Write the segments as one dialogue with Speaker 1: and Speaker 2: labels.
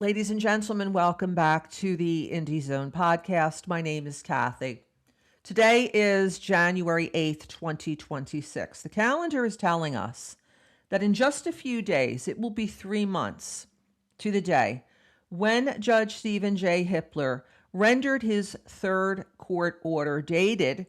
Speaker 1: Ladies and gentlemen, welcome back to the Indie Zone podcast. My name is Kathy. Today is January 8th, 2026. The calendar is telling us that in just a few days, it will be 3 months to the day when Judge Stephen J. Hippler rendered his third court order dated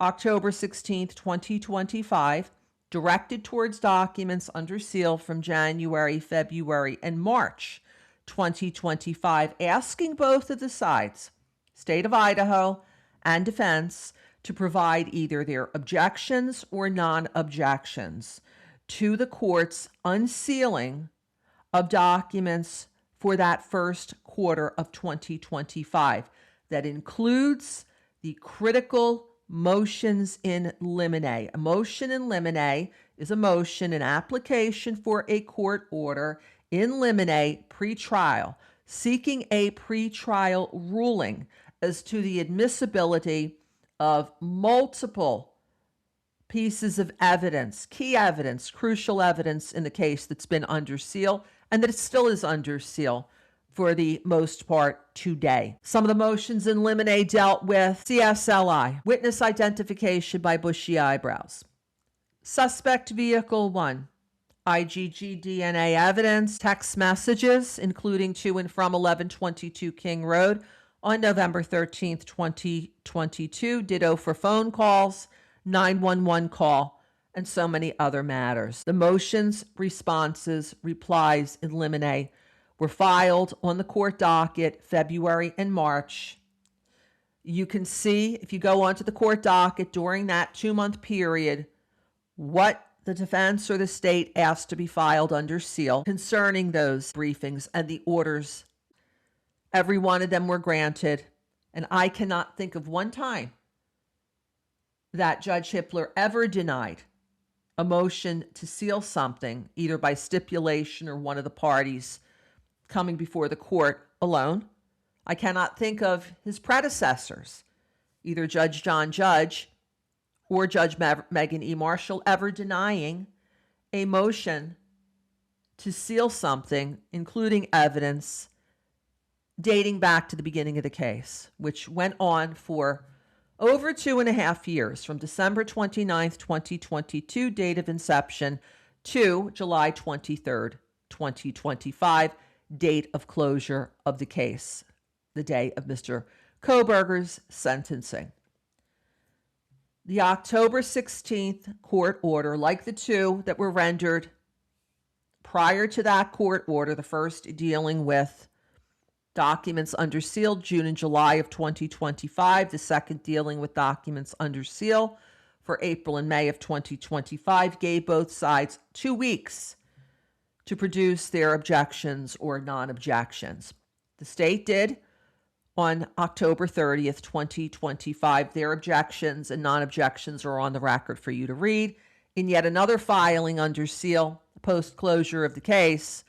Speaker 1: October 16th, 2025, directed towards documents under seal from January, February, and March 2025, asking both of the sides, state of Idaho and defense, to provide either their objections or non-objections to the court's unsealing of documents for that first quarter of 2025. That includes the critical motions in limine. A motion in limine is a motion, an application for a court order in limine pretrial, seeking a pretrial ruling as to the admissibility of multiple pieces of evidence, key evidence, crucial evidence in the case that's been under seal and that it still is under seal for the most part today. Some of the motions in limine dealt with CSLI, witness identification by bushy eyebrows, suspect vehicle 1, IgG DNA evidence, text messages, including to and from 1122 King Road on November 13th, 2022, ditto for phone calls, 911 call, and so many other matters. The motions, responses, replies in limine were filed on the court docket February and March. You can see, if you go onto the court docket during that 2-month period, what the defense or the state asked to be filed under seal concerning those briefings and the orders. Every one of them were granted, and I cannot think of one time that Judge Hippler ever denied a motion to seal something, either by stipulation or one of the parties coming before the court alone. I cannot think of his predecessors, either Judge John Judge or Judge Megan E. Marshall, ever denying a motion to seal something, including evidence dating back to the beginning of the case, which went on for over 2.5 years, from December 29th, 2022, date of inception, to July 23rd, 2025, date of closure of the case, the day of Mr. Kohberger's sentencing. The October 16th court order, like the two that were rendered prior to that court order, the first dealing with documents under seal June and July of 2025, the second dealing with documents under seal for April and May of 2025, gave both sides 2 weeks to produce their objections or non-objections. The state did on October 30th, 2025. Their objections and non-objections are on the record for you to read. In yet another filing under seal, post-closure of the case,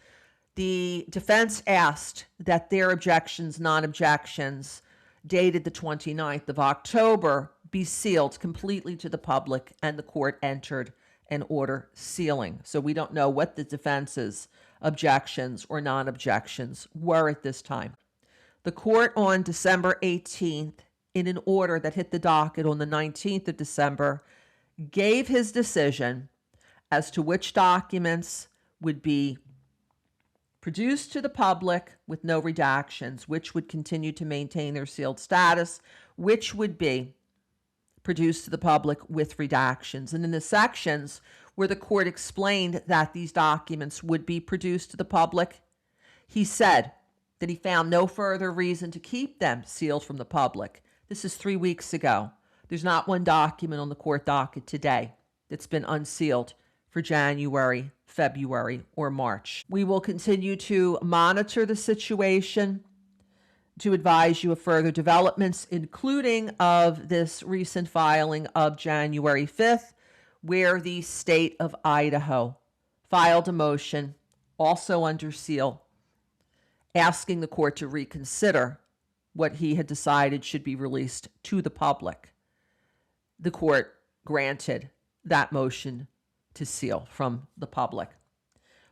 Speaker 1: the defense asked that their objections, non-objections, dated the 29th of October, be sealed completely to the public, and the court entered an order sealing. So we don't know what the defense's objections or non-objections were at this time. The court on December 18th, in an order that hit the docket on the 19th of December, gave his decision as to which documents would be produced to the public with no redactions, which would continue to maintain their sealed status, which would be produced to the public with redactions. And in the sections where the court explained that these documents would be produced to the public, he said that he found no further reason to keep them sealed from the public. This is 3 weeks ago. There's not one document on the court docket today that's been unsealed for January, February, or March. We will continue to monitor the situation to advise you of further developments, including of this recent filing of January 5th, where the state of Idaho filed a motion, also under seal, asking the court to reconsider what he had decided should be released to the public. The court granted that motion to seal from the public.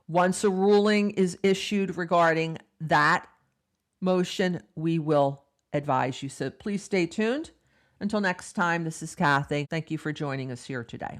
Speaker 1: Once a ruling is issued regarding that motion, we will advise you. So please stay tuned. Until next time, this is Kathy. Thank you for joining us here today.